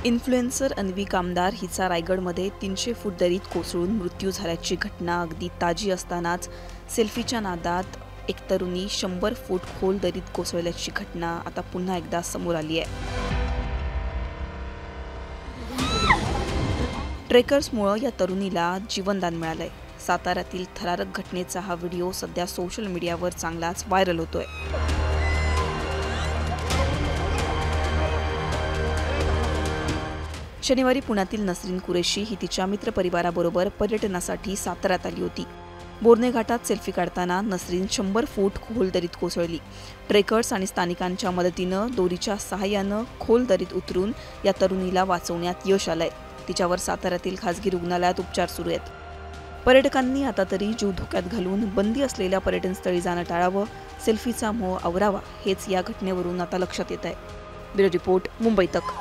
Influencer Anvi कामदार हिचा रायगडमध्ये 300 फूट दरीत कोसळून मृत्यू झाल्याची घटना अगदी ताजी असतानाच सेल्फीच्या नादात एक तरुणी 100 फूट खोल दरीत कोसळल्याची घटना आता पुन्हा एकदा समोर आली आहे। ट्रेकर्समुळे या तरुणीला जीवनदान मिळालंय। साताऱ्यातील थरारक घटनेचा हा व्हिडिओ सध्या सोशल मीडियावर चांगलाच व्हायरल होतोय। शनिवारी पुण्यातील नसरीन कुरेशी ही तिच्या मित्रपरिवाराबरोबर पर्यटनासाठी साताऱ्यात आली होती। बोरणे घाटात सेल्फी काढताना नसरीन 100 फूट खोल दरीत कोसळली। ट्रेकर्स आणि स्थानिकांच्या मदतीनं दोरीच्या सहाय्यानं खोल दरीत उतरून या तरुणीला वाचवण्यात यश आलंय। तिच्यावर साताऱ्यातील खासगी रुग्णालयात उपचार सुरू आहेत। पर्यटकांनी आता तरी जीव धोक्यात घालून बंदी असलेल्या पर्यटनस्थळी जाणं टाळावं, सेल्फीचा मोह आवरावा हेच या घटनेवरून आता लक्षात येत आहे। ब्युरो रिपोर्ट, मुंबई तक।